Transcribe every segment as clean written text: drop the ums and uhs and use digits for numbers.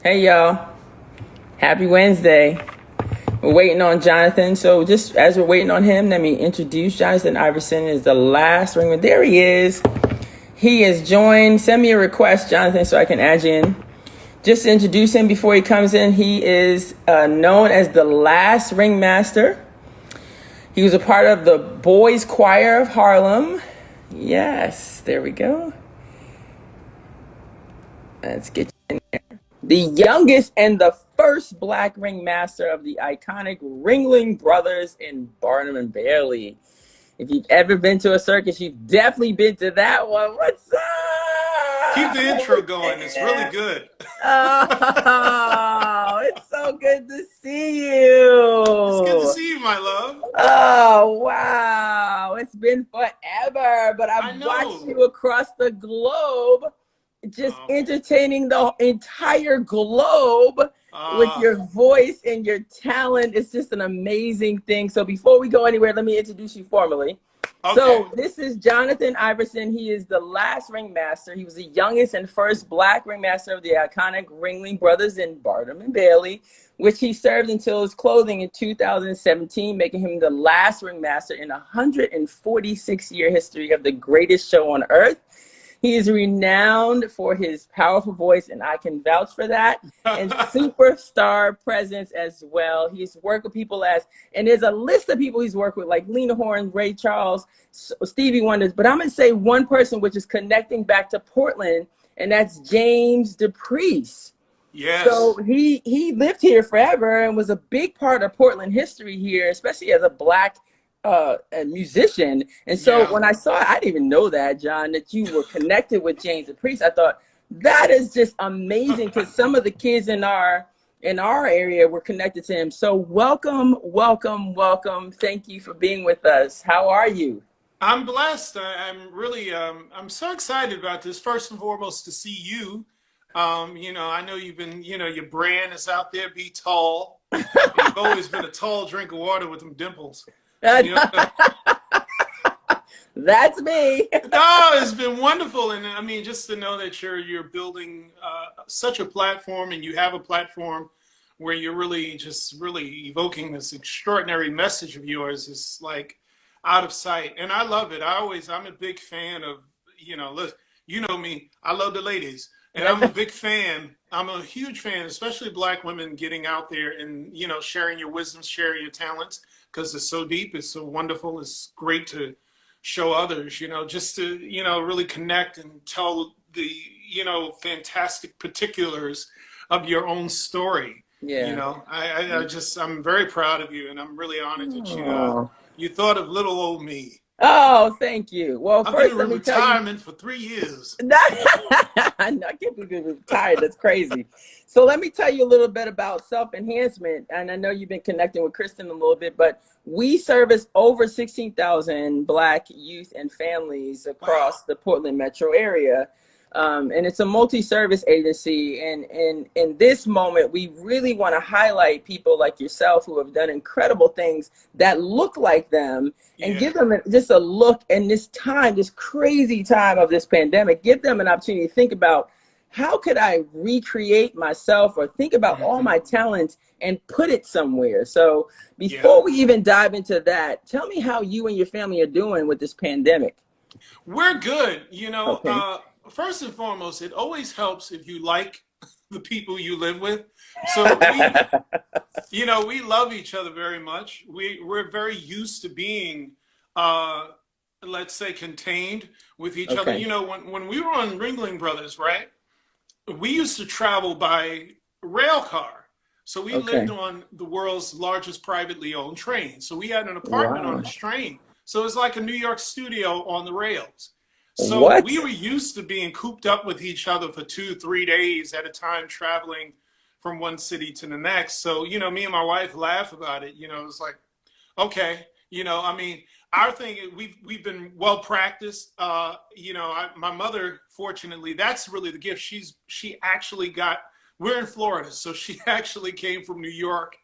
Hey y'all, happy Wednesday. We're waiting on Johnathan. So just as we're waiting on him, let me introduce Johnathan Iverson is the last ringman. There he is. He is joined. Send me a request, Johnathan, so I can add you in. Just to introduce him before he comes in, he is known as the last ringmaster. He was a part of the Boys Choir of Harlem. Yes, there we go. Let's get you in there. The youngest and the first Black Ringmaster of the Iconic Ringling Brothers in Barnum Bailey. If you've ever been to a circus, you've definitely been to that one. What's up? Keep the intro going. It's really good. Oh, it's so good to see you. It's good to see you, my love. Oh, wow. It's been forever, but I've watched you across the globe, just entertaining the entire globe with your voice and your talent. It's just an amazing thing. So before we go anywhere, let me introduce you formally. Okay. So this is Johnathan Iverson. He is the last ringmaster. He was the youngest and first Black ringmaster of the Iconic Ringling Brothers in Barnum Bailey, which he served until his closing in 2017, making him the last ringmaster in a 146-year history of the greatest show on earth. He is renowned for his powerful voice, and I can vouch for that, and superstar presence as well. He's worked with people and there's a list of people he's worked with, like Lena Horne, Ray Charles, Stevie Wonders, but I'm going to say one person which is connecting back to Portland, and that's James DePriest. Yes. So he lived here forever and was a big part of Portland history here, especially as a Black a musician. And so when I saw it, I didn't even know that, John, that you were connected with James DePriest. I thought that is just amazing, because some of the kids in our area were connected to him. So welcome. Thank you for being with us. How are you? I'm blessed. I'm really I'm so excited about this. First and foremost, to see you. I know you've been, your brand is out there, be tall. You've always been a tall drink of water with them dimples. That's me. No, it's been wonderful, and I mean, just to know that you're building such a platform, and you have a platform where you're really evoking this extraordinary message of yours is like out of sight, and I love it. I'm a big fan of, look, you know me, I love the ladies, and I'm a big fan. I'm a huge fan, especially Black women getting out there and sharing your wisdom, sharing your talents. Because it's so deep, it's so wonderful, it's great to show others, just to, really connect and tell the, fantastic particulars of your own story. Yeah. I'm very proud of you, and I'm really honored that you thought of little old me. Oh, thank you. Well, I've first, been in retirement for 3 years. I can't believe you're retired. That's crazy. So let me tell you a little bit about self-enhancement. And I know you've been connecting with Kristen a little bit, but we service over 16,000 Black youth and families across the Portland metro area. And it's a multi-service agency. And in this moment, we really want to highlight people like yourself who have done incredible things that look like them, and give them just a look in this time, this crazy time of this pandemic. Give them an opportunity to think about, how could I recreate myself, or think about all my talents and put it somewhere? So before we even dive into that, tell me how you and your family are doing with this pandemic. We're good. First and foremost, it always helps if you like the people you live with. So we love each other very much. We're very used to being, let's say, contained with each other. When we were on Ringling Brothers, right? We used to travel by rail car. So we lived on the world's largest privately owned train. So we had an apartment on this train. So it's like a New York studio on the rails. So we were used to being cooped up with each other for 2-3 days at a time, traveling from one city to the next. So, me and my wife laugh about it. It's like, okay, our thing, we've been well practiced. My mother, fortunately, that's really the gift. We're in Florida, so she actually came from New York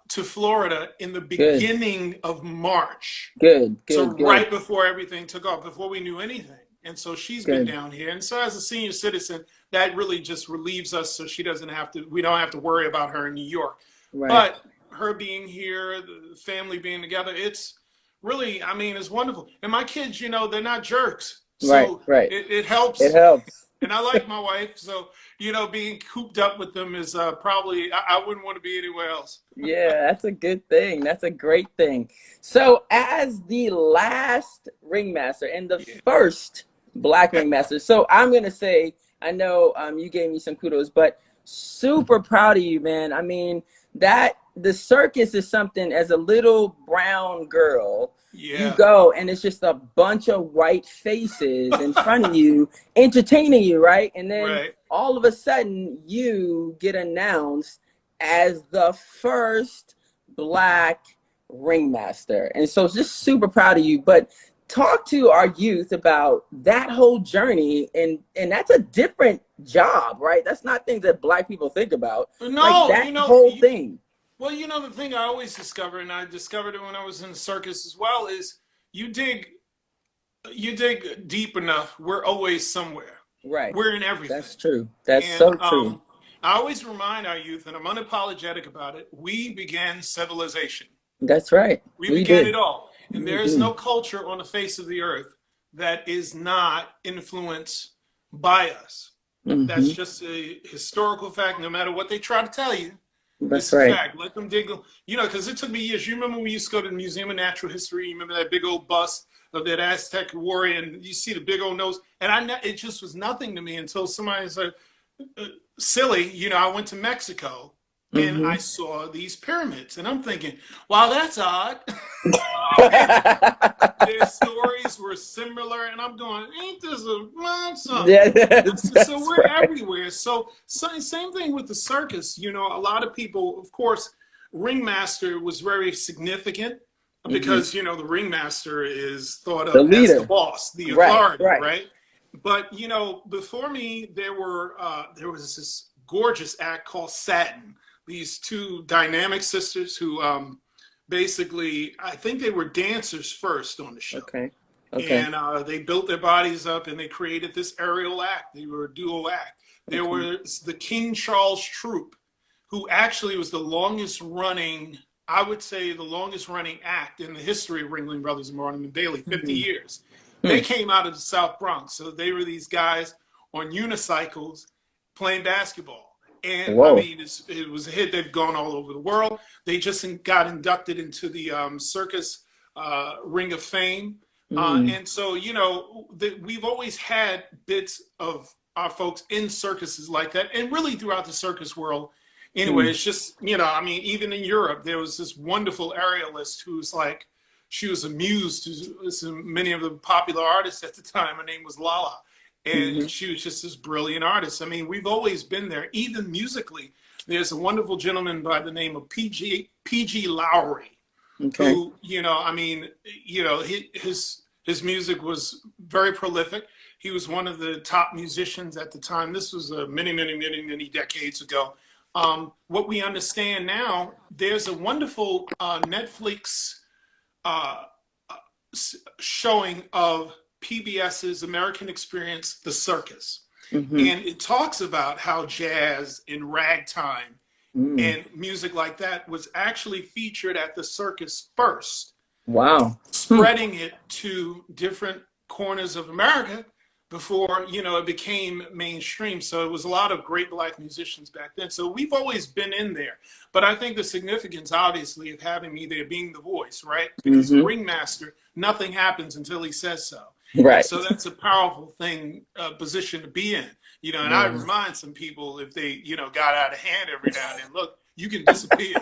to Florida in the beginning of March. Good. Right before everything took off, before we knew anything. And so she's been Good. down here. And so as a senior citizen, that really just relieves us, so she doesn't have to, we don't have to worry about her in New York. Right. But her being here, the family being together, it's really, I mean, it's wonderful. And my kids, you know, they're not jerks. So right. It helps. It helps. And I like my wife. So, you know, being cooped up with them is probably, I wouldn't want to be anywhere else. Yeah, that's a good thing. That's a great thing. So as the last ringmaster and the first Black Ringmaster, so I'm going to say, I know you gave me some kudos, but super proud of you, man. I mean, that the circus is something, as a little brown girl, you go and it's just a bunch of white faces in front of you entertaining you, right? And then all of a sudden you get announced as the first Black Ringmaster. And so just super proud of you. But talk to our youth about that whole journey, and that's a different job, right? That's not things that Black people think about. No, like that you know, whole thing. Well, you know, the thing I always discover, and I discovered it when I was in the circus as well, is you dig deep enough, we're always somewhere. Right. We're in everything. That's true. That's so true. I always remind our youth, and I'm unapologetic about it, we began civilization. That's right. We began it all. And there is no culture on the face of the earth that is not influenced by us. That's just a historical fact, no matter what they try to tell you. That's right. Fact. Let them dig, you know, because it took me years. You remember when we used to go to the Museum of Natural History? You remember that big old bust of that Aztec warrior, and you see the big old nose, and it just was nothing to me until somebody said, silly, you know, I went to Mexico and I saw these pyramids, and I'm thinking, wow, that's odd. Their stories were similar, and I'm going, ain't this a nonsense? Yeah, so we're everywhere. So same thing with the circus. You know, a lot of people, of course, Ringmaster was very significant because, you know, the Ringmaster is thought of as the boss, the authority, right? But, you know, before me, there was this gorgeous act called Satin. These two dynamic sisters who basically, I think they were dancers first on the show. Okay. And they built their bodies up and they created this aerial act. They were a duo act. There was the King Charles Troupe, who actually was the longest running, I would say the longest running act in the history of Ringling Brothers and Barnum Bailey, 50 years. They came out of the South Bronx. So they were these guys on unicycles playing basketball. And I mean, it was a hit. They've gone all over the world. They just got inducted into the Circus Ring of Fame. And so, you know, we've always had bits of our folks in circuses like that. And really throughout the circus world, anyway, it's just, you know, I mean, even in Europe, there was this wonderful aerialist who's like, she was a muse to many of the popular artists at the time. Her name was Lala. And she was just this brilliant artist. I mean, we've always been there, even musically. There's a wonderful gentleman by the name of P.G. Lowry, who, you know, I mean, you know, his music was very prolific. He was one of the top musicians at the time. This was many decades ago. What we understand now, there's a wonderful Netflix showing of PBS's American Experience, The Circus. And it talks about how jazz and ragtime and music like that was actually featured at the circus first. Wow. Spreading it to different corners of America before, you know, it became mainstream. So it was a lot of great Black musicians back then. So we've always been in there. But I think the significance, obviously, of having me there being the voice, right? Because the ringmaster, nothing happens until he says so. Right. So that's a powerful thing, position to be in, you know, and I remind some people if they, you know, got out of hand every now and then, look, you can disappear.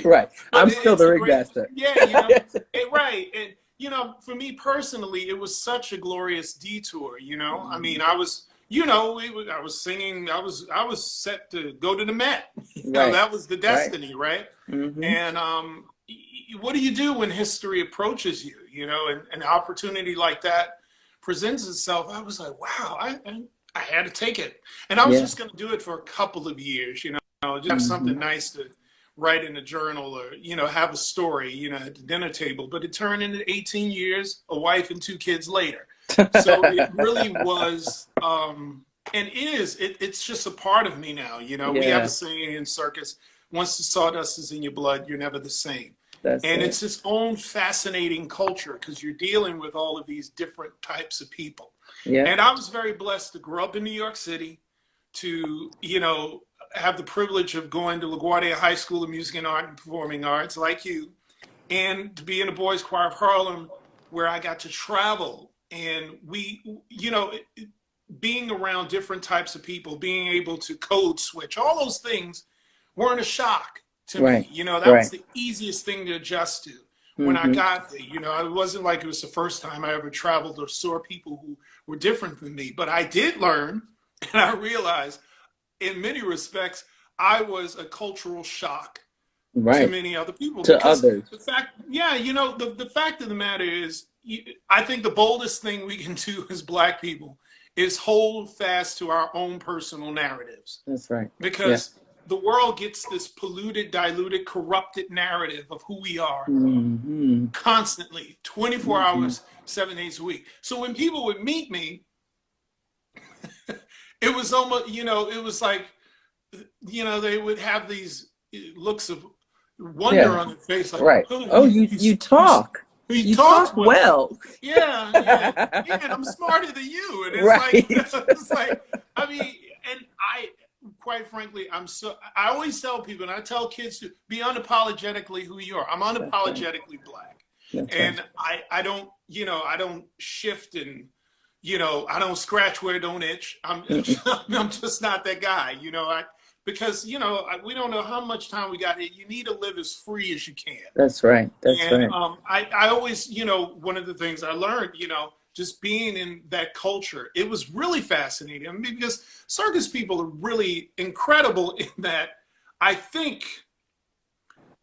Right. I'm still the ringmaster. Yeah, you know, right. And, you know, for me personally, it was such a glorious detour, you know, I mean, I was, you know, I was singing, I was set to go to the Met, you know, that was the destiny, right? And, what do you do when history approaches you, you know, and an opportunity like that presents itself? I was like, wow, I had to take it. And I was just going to do it for a couple of years, you know, just have something nice to write in a journal or, you know, have a story, you know, at the dinner table. But it turned into 18 years, a wife and 2 kids later. So it really was, and it's just a part of me now. You know, we have a saying in circus: once the sawdust is in your blood, you're never the same. And it's its own fascinating culture because you're dealing with all of these different types of people. Yeah. And I was very blessed to grow up in New York City, to, you know, have the privilege of going to LaGuardia High School of Music and Art and Performing Arts, like you, and to be in the Boys Choir of Harlem, where I got to travel. And we, you know, being around different types of people, being able to code switch, all those things weren't a shock to me. You know, that was the easiest thing to adjust to when I got there. You know, it wasn't like it was the first time I ever traveled or saw people who were different than me. But I did learn, and I realized in many respects, I was a cultural shock to many other people. To others. The fact, you know, the fact of the matter is, I think the boldest thing we can do as Black people is hold fast to our own personal narratives. That's right. Because the world gets this polluted, diluted, corrupted narrative of who we are constantly, 24 hours, 7 days a week. So when people would meet me, it was almost, you know, it was like, you know, they would have these looks of wonder on their face. Like, oh, you talk. You talk well. Yeah, and I'm smarter than you. And it's like, it's like, I mean, and quite frankly, I always tell people, and I tell kids to be unapologetically who you are. I'm unapologetically Black. And I don't, you know, I don't shift and, you know, I don't scratch where it don't itch. I'm just not that guy, you know, because, you know, we don't know how much time we got here. You need to live as free as you can. That's right. And I always, you know, one of the things I learned, you know, just being in that culture, it was really fascinating. I mean, because circus people are really incredible in that I think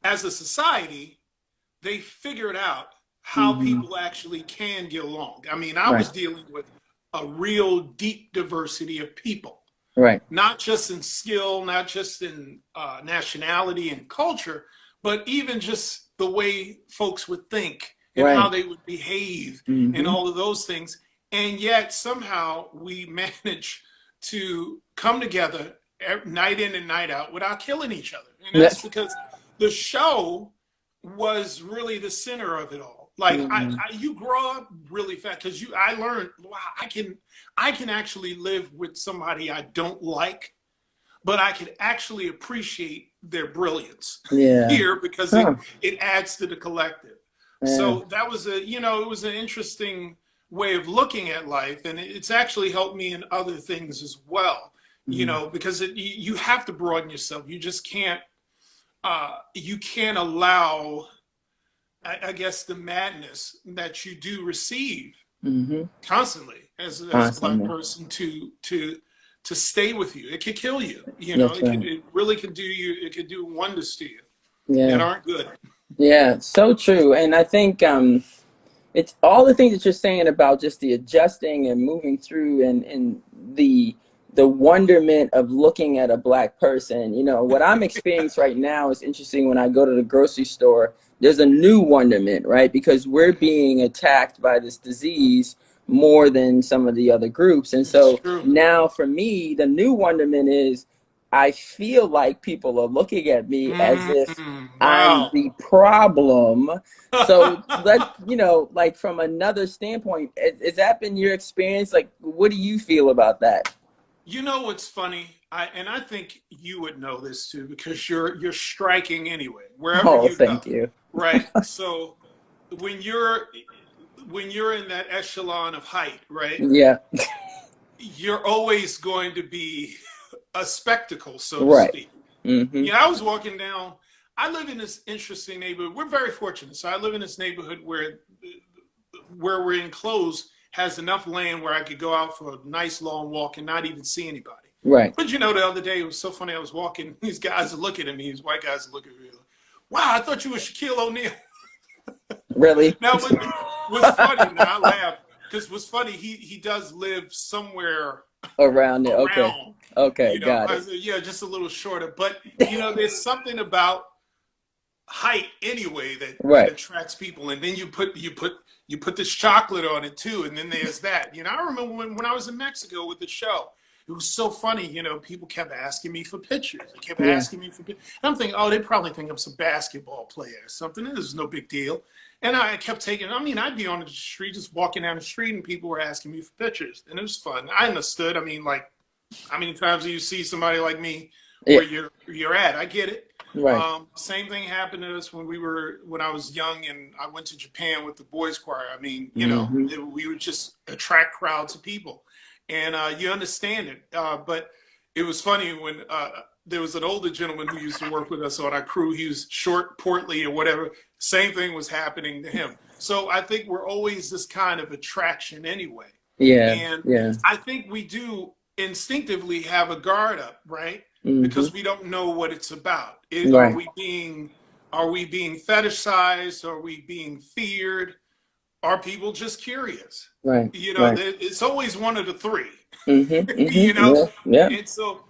as a society, they figured out how people actually can get along. I mean, I was dealing with a real deep diversity of people. Not just in skill, not just in nationality and culture, but even just the way folks would think and how they would behave and all of those things. And yet somehow we manage to come together night in and night out without killing each other. And that's because the show was really the center of it all. Like you grow up really fast because I learned, wow, I can actually live with somebody I don't like, but I can actually appreciate their brilliance here because it adds to the collective. So that was it was an interesting way of looking at life, and it's actually helped me in other things as well. You know, because you have to broaden yourself. You just can't you can't allow, I guess, the madness that you do receive constantly as a Black person to stay with you. It could kill you. You know, it really could do you. It could do wonders to you that aren't good. Yeah, so true. And I think it's all the things that you're saying about just the adjusting and moving through and the wonderment of looking at a Black person. You know, what I'm experiencing right now is interesting. When I go to the grocery store, there's a new wonderment, right? Because we're being attacked by this disease more than some of the other groups. And so now for me, the new wonderment is I feel like people are looking at me as if I'm the problem. So you know, like from another standpoint, has that been your experience? Like, what do you feel about that? You know what's funny? I think you would know this too, because you're striking anyway, wherever you go. Thank you. Right. So when you're in that echelon of height, right? Yeah. You're always going to be a spectacle, so to speak. Yeah, I was walking down. I live in this interesting neighborhood. We're very fortunate. So I live in this neighborhood where we're enclosed has enough land where I could go out for a nice long walk and not even see anybody. Right. But you know, the other day it was so funny. I was walking. These guys are looking at me. These white guys are looking at me. Like, wow, I thought you were Shaquille O'Neal. Really? Now, what's funny? Now I laugh because what's funny. He does live somewhere around there. Okay, you know, got it. Yeah, just a little shorter. But you know, there's something about height anyway that attracts people, and then you put you put this chocolate on it too, and then there's that. You know, I remember when I was in Mexico with the show, it was so funny. You know, people kept asking me for pictures. They kept asking me for pictures. And I'm thinking, oh, they probably think I'm some basketball player or something. This is no big deal. And I kept taking, I mean, I'd be on the street, just walking down the street, and people were asking me for pictures. And it was fun. I understood. I mean, like, how many times do you see somebody like me where you're at? I get it. Right. Same thing happened to us when I was young and I went to Japan with the boys choir. I mean, you know, we would just attract crowds of people, and you understand it. But it was funny when there was an older gentleman who used to work with us on our crew. He was short, portly, or whatever. Same thing was happening to him. So I think we're always this kind of attraction anyway. Yeah. And I think we do instinctively have a guard up, right? Because we don't know what it's about. Are we being fetishized? Are we being feared? Are people just curious? Right. You know, it's always one of the three. You know, yeah. And so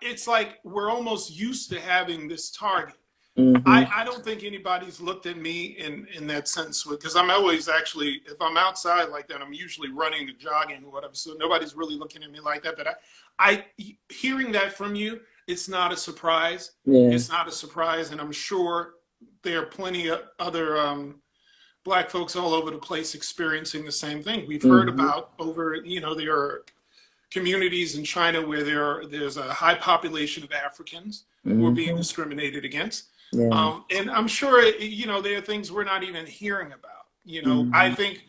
it's like we're almost used to having this target. I don't think anybody's looked at me in that sense, because I'm always actually, if I'm outside like that, I'm usually running or jogging or whatever. So nobody's really looking at me like that. But I hearing that from you, it's not a surprise. It's not a surprise. And I'm sure there are plenty of other Black folks all over the place experiencing the same thing. We've heard about there are communities in China where there's a high population of Africans who are being discriminated against. And I'm sure, there are things we're not even hearing about. I think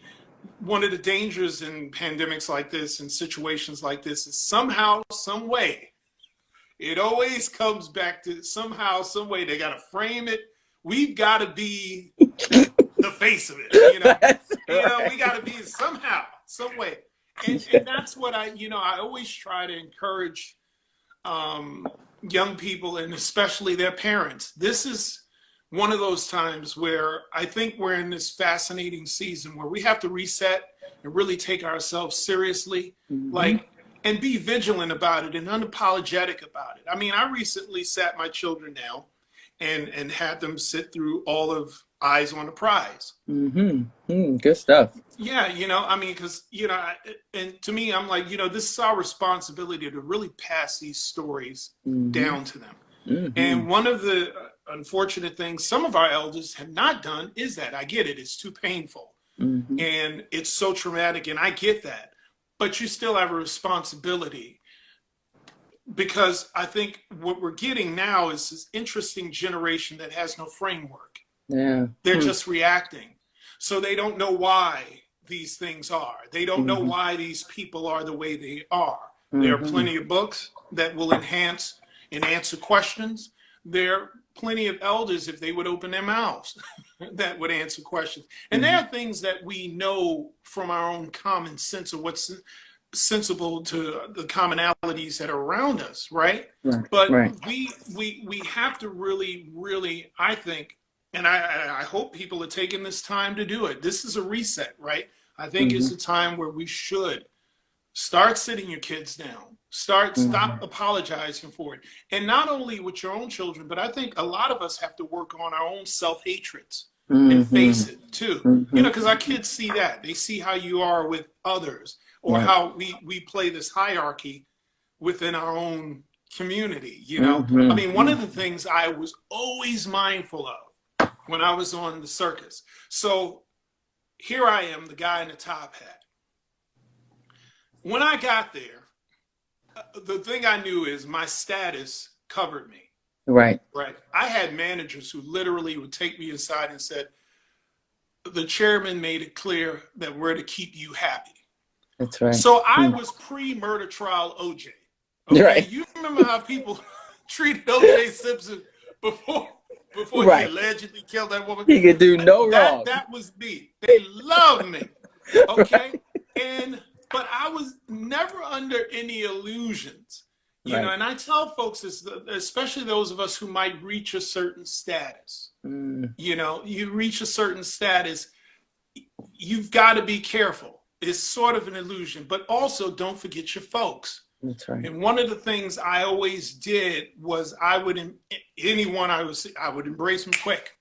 one of the dangers in pandemics like this and situations like this is somehow, some way, it always comes back to somehow, some way they got to frame it. We've got to be the face of it. We got to be somehow, some way. And that's what I always try to encourage young people, and especially their parents. This is one of those times where I think we're in this fascinating season where we have to reset and really take ourselves seriously, and be vigilant about it and unapologetic about it. I mean, I recently sat my children down and had them sit through all of Eyes on the Prize. Good stuff. Yeah, I mean, because, and to me, I'm like, this is our responsibility to really pass these stories down to them. And one of the unfortunate things some of our elders have not done is that. I get it. It's too painful. And it's so traumatic, and I get that. But you still have a responsibility, because I think what we're getting now is this interesting generation that has no framework. They're just reacting. So they don't know why these things are. They don't know why these people are the way they are. There are plenty of books that will enhance and answer questions. There are plenty of elders, if they would open their mouths, that would answer questions. And there are things that we know from our own common sense of what's sensible to the commonalities that are around us, right? But we have to really, really, I think, and I hope people are taking this time to do it. This is a reset, right? I think it's a time where we should start sitting your kids down. Stop apologizing for it. And not only with your own children, but I think a lot of us have to work on our own self-hatreds and face it too. Because our kids see that. They see how you are with others, or how we play this hierarchy within our own community, I mean, one of the things I was always mindful of when I was on the circus. So here I am, the guy in the top hat. When I got there, the thing I knew is my status covered me. Right. I had managers who literally would take me aside and said, the chairman made it clear that we're to keep you happy. That's right. So I was pre-murder trial OJ. Okay? Right. You remember how people treated OJ Simpson before he allegedly killed that woman? He could do no wrong. That was me. They loved me. Okay? But I was never under any illusions, you know, and I tell folks, especially those of us who might reach a certain status, you reach a certain status, you've got to be careful. It's sort of an illusion, but also don't forget your folks. That's right. And one of the things I always did was I would embrace them quick.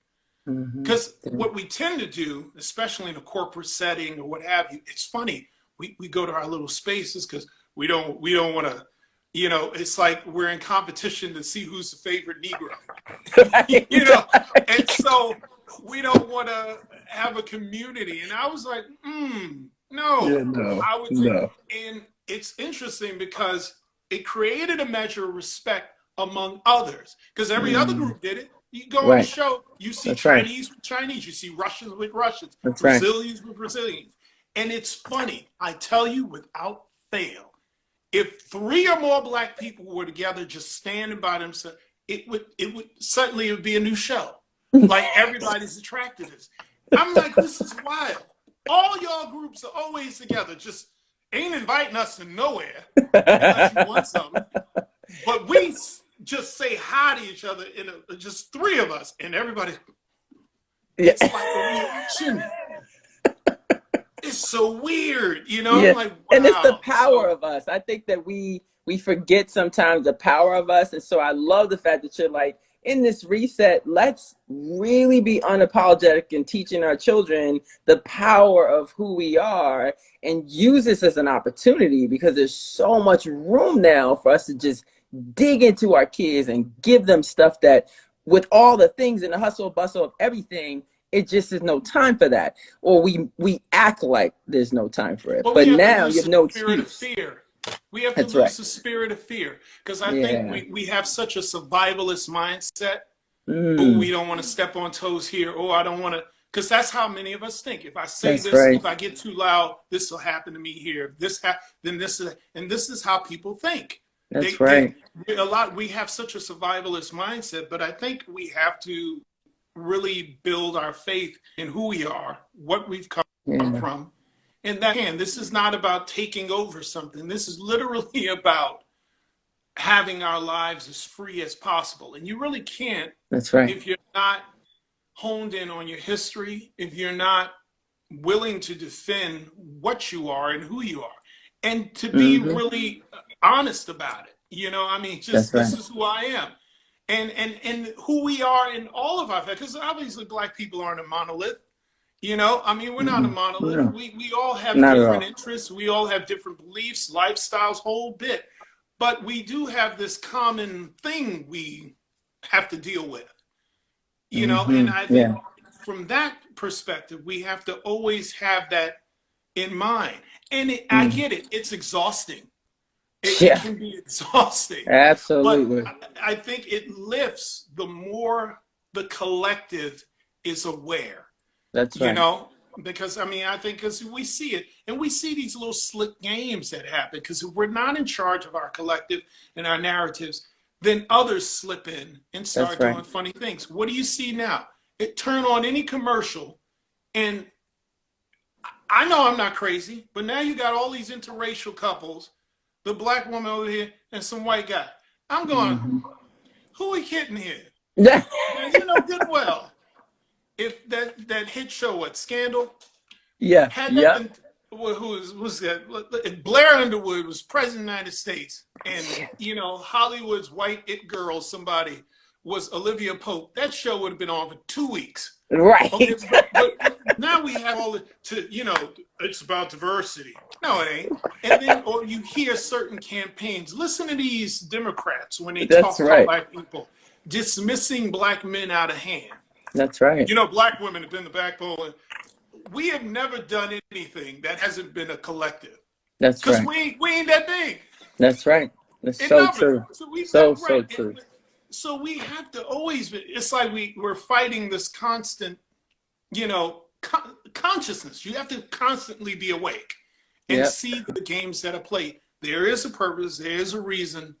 Because what we tend to do, especially in a corporate setting or what have you, it's funny. We go to our little spaces because we don't want to, you know, it's like we're in competition to see who's the favorite Negro, you know, and so we don't want to have a community. And I was like, no, I would think, and it's interesting because it created a measure of respect among others because every other group did it. You go on a show, you see Chinese with Chinese, you see Russians with Russians, Brazilians with Brazilians. And it's funny, I tell you without fail, if 3 or more black people were together just standing by themselves, it would suddenly be a new show. Like everybody's attracted to this. I'm like, this is wild. All y'all groups are always together, just ain't inviting us to nowhere unless you want something. But we just say hi to each other in just 3 of us, and everybody. It's like a reaction. It's so weird, you know. I'm like, wow. And it's the power of us. I think that we forget sometimes the power of us, and so I love the fact that you're like, in this reset, let's really be unapologetic in teaching our children the power of who we are, and use this as an opportunity because there's so much room now for us to just dig into our kids and give them stuff that, with all the things in the hustle bustle of everything, it just is no time for that. Or we act like there's no time for it. But now you have no excuse. We have to lose the spirit of fear, because I think we have such a survivalist mindset. Oh, we don't want to step on toes here. Oh, I don't want to, because that's how many of us think. If I say if I get too loud, this will happen to me here. If then this is, and this is how people think. We have such a survivalist mindset, but I think we have to really build our faith in who we are, what we've come from. And that, again, this is not about taking over something. This is literally about having our lives as free as possible. And you really can't if you're not honed in on your history, if you're not willing to defend what you are and who you are, and to be really honest about it. You know, I mean, just this is who I am. And who we are in all of our, because obviously black people aren't a monolith. You know, I mean, we're not a monolith. We all have different interests. We all have different beliefs, lifestyles, whole bit. But we do have this common thing we have to deal with. You know, and I think from that perspective, we have to always have that in mind. And I get it. It's exhausting. It can be exhausting. Absolutely. But I think it lifts the more the collective is aware. That's right. You know, because I mean, I think because we see it, and we see these little slick games that happen, because if we're not in charge of our collective and our narratives, then others slip in and start doing funny things. What do you see now? It turn on any commercial, and I know I'm not crazy, but now you got all these interracial couples, the black woman over here and some white guy. I'm going, who are we kidding here? Now, you know good well, if that hit show, what, Scandal? Had nothing, who was that? If Blair Underwood was president of the United States, and you know, Hollywood's white it girl, somebody was Olivia Pope, that show would have been on for 2 weeks. Right. Okay, but now we have all to, you know, it's about diversity. No, it ain't. And then, or you hear certain campaigns. Listen to these Democrats when they talk about black people, dismissing black men out of hand. That's right. You know, black women have been the backbone. We have never done anything that hasn't been a collective. That's right. Because we ain't that big. That's right. That's so true. So true. So we have to always be, it's like we're fighting this constant, you know, consciousness. You have to constantly be awake and see the games that are played. There is a purpose. There is a reason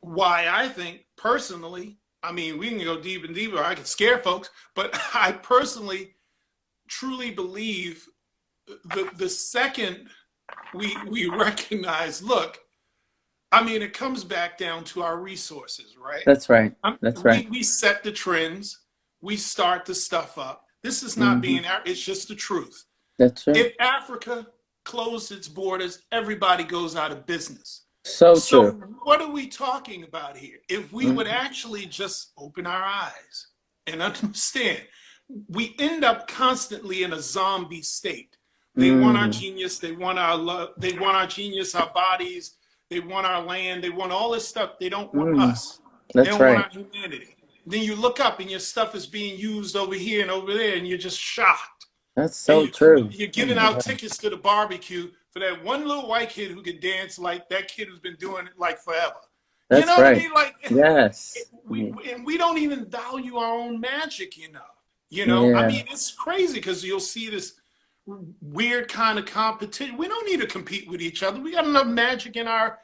why I think personally, I mean, we can go deep and deeper. I can scare folks, but I personally truly believe the second we recognize, look, I mean, it comes back down to our resources, right? That's right. That's right. We set the trends. We start the stuff up. This is not being, it's just the truth. That's right. If Africa closed its borders, everybody goes out of business. So true. What are we talking about here? If we would actually just open our eyes and understand, we end up constantly in a zombie state. They want our genius. They want our love. They want our genius, our bodies. They want our land. They want all this stuff. They don't want us. They don't want our humanity. Then you look up and your stuff is being used over here and over there, and you're just shocked. That's so true. You're giving out tickets to the barbecue for that one little white kid who can dance like that kid who's been doing it like forever. That's you know right. what I mean? Like, yes. And we don't even value our own magic enough. You know, I mean, it's crazy because you'll see this weird kind of competition. We don't need to compete with each other. We got enough magic in our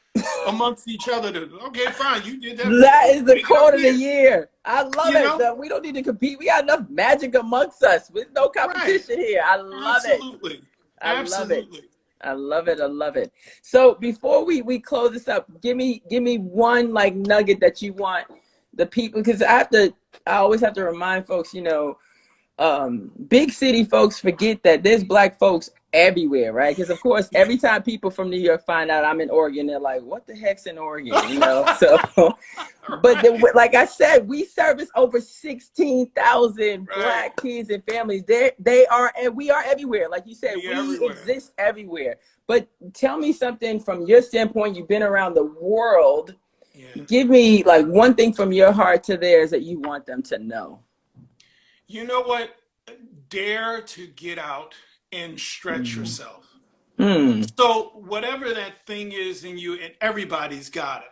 amongst each other to, okay, fine, you did that. That is the quote of the year. I love it. We don't need to compete. We got enough magic amongst us. There's no competition here. I love it. Absolutely. I love it. I love it. So before we close this up, give me one like nugget that you want the people, because I always have to remind folks, you know, big city folks forget that there's Black folks everywhere, right? Because of course, every time people from New York find out I'm in Oregon, they're like, "What the heck's in Oregon?" You know. So, but like I said, we service over 16,000 Black kids and families. They are, and we are everywhere. Like you said, we exist everywhere. But tell me something from your standpoint. You've been around the world. Yeah. Give me like one thing from your heart to theirs that you want them to know. You know what? Dare to get out and stretch yourself. So whatever that thing is in you, and everybody's got it.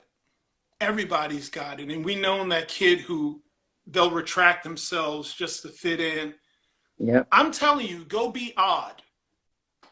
Everybody's got it. And we know that kid who they'll retract themselves just to fit in. Yep. I'm telling you, go be odd.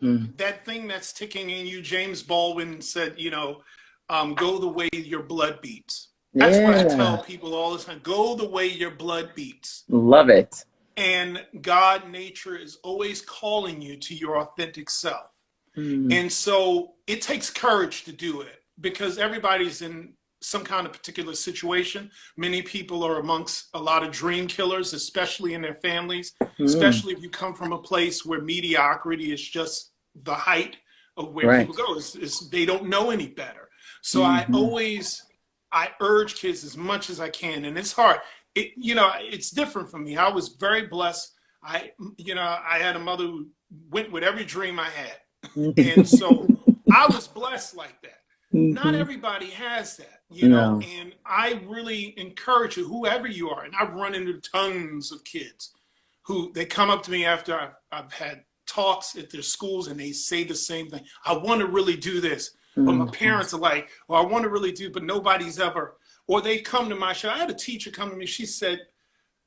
That thing that's ticking in you, James Baldwin said, you know, go the way your blood beats. That's what I tell people all the time. Go the way your blood beats. Love it. And God, nature is always calling you to your authentic self. And so it takes courage to do it because everybody's in some kind of particular situation. Many people are amongst a lot of dream killers, especially in their families, especially if you come from a place where mediocrity is just the height of where people go. They don't know any better. So I urge kids as much as I can, and it's hard. You know, it's different for me. I was very blessed. I had a mother who went with every dream I had. And so I was blessed like that. Not everybody has that, you know, and I really encourage you, whoever you are. And I've run into tons of kids who they come up to me after I've had talks at their schools and they say the same thing. I want to really do this. But my parents are like, well, I want to really do, but nobody's ever. Or they come to my show. I had a teacher come to me. She said,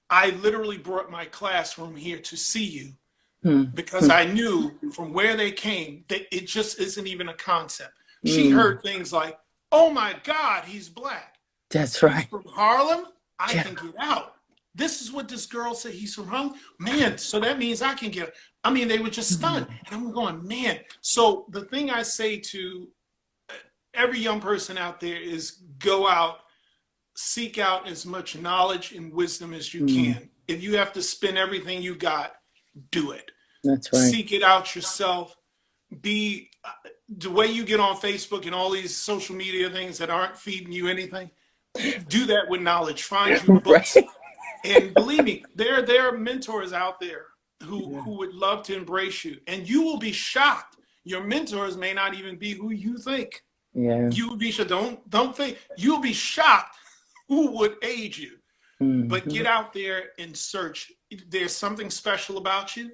I literally brought my classroom here to see you because I knew from where they came that it just isn't even a concept. She heard things like, oh, my God, he's Black. That's right. He's from Harlem. I can get out. This is what this girl said. He's from Harlem. Man, so that means I can get out. I mean, they were just stunned. And I'm going, man. So the thing I say to every young person out there is go out. Seek out as much knowledge and wisdom as you can. If you have to spend everything you got, do it. That's right. Seek it out yourself. Be the way you get on Facebook and all these social media things that aren't feeding you anything. Do that with knowledge. Find you books. And believe me, there are mentors out there who would love to embrace you. And you will be shocked. Your mentors may not even be who you think. Yeah. You will be shocked. Don't think. You'll be shocked who would aid you. But get out there and search. There's something special about you.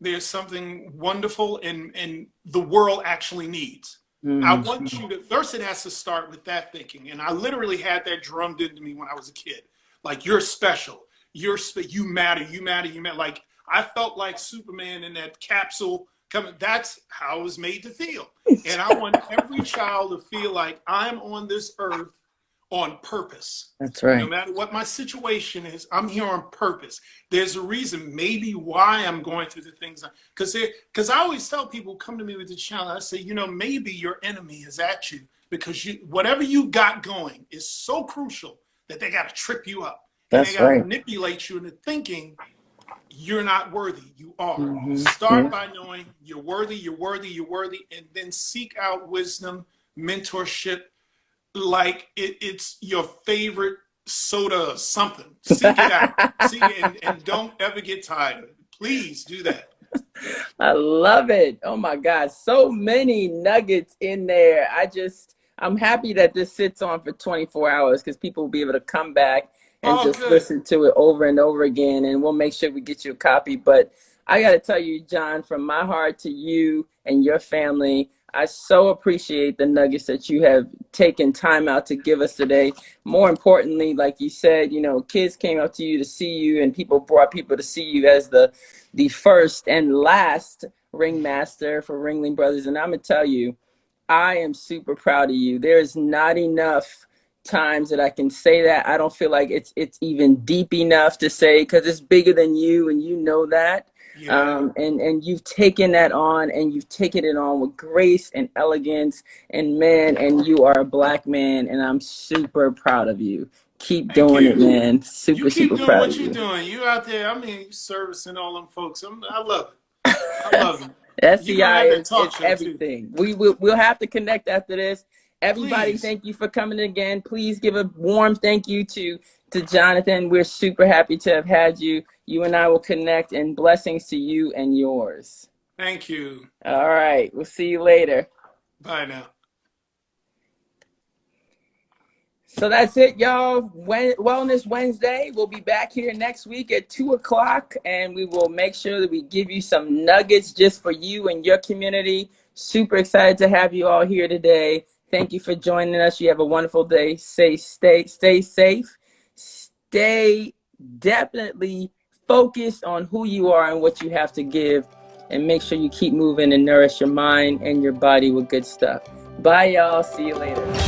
There's something wonderful and the world actually needs. I want you to, first it has to start with that thinking. And I literally had that drummed into me when I was a kid. Like, you're special. You matter. You matter. You matter. Like, I felt like Superman in that capsule coming. That's how I was made to feel. And I want every child to feel like I'm on this earth on purpose. That's right. No matter what my situation is, I'm here on purpose. There's a reason maybe why I'm going through the things. Because I always tell people, come to me with this challenge. I say, you know, maybe your enemy is at you because whatever you've got going is so crucial that they got to trip you up. And they got to manipulate you into thinking you're not worthy. You are. Start by knowing you're worthy, you're worthy, you're worthy, and then seek out wisdom, mentorship, like it's your favorite soda or something. Seek it out. See, and don't ever get tired of it. Please do that. I love it. Oh my God. So many nuggets in there. I'm happy that this sits on for 24 hours because people will be able to come back and listen to it over and over again. And we'll make sure we get you a copy. But I got to tell you, John, from my heart to you and your family, I so appreciate the nuggets that you have taken time out to give us today. More importantly, like you said, kids came up to you to see you, and people brought people to see you as the first and last ringmaster for Ringling Brothers. And I'm going to tell you, I am super proud of you. There's not enough times that I can say that. I don't feel like it's even deep enough to say, because it's bigger than you, and you know that. Yeah. And you've taken that on, and you've taken it on with grace and elegance, and you are a Black man, and I'm super proud of you. Keep doing it, man. Super proud of you. You keep doing what you're doing. You out there, I mean, you servicing all them folks. I love it. I love it. SCI is everything. We'll have to connect after this. Everybody, thank you for coming again. Please give a warm thank you to Johnathan. We're super happy to have had you. You and I will connect, and blessings to you and yours. Thank you. All right. We'll see you later. Bye now. So that's it, y'all. Wellness Wednesday. We'll be back here next week at 2 o'clock, and we will make sure that we give you some nuggets just for you and your community. Super excited to have you all here today. Thank you for joining us. You have a wonderful day. Stay safe. Stay definitely focused on who you are and what you have to give, and make sure you keep moving and nourish your mind and your body with good stuff. Bye, y'all. See you later.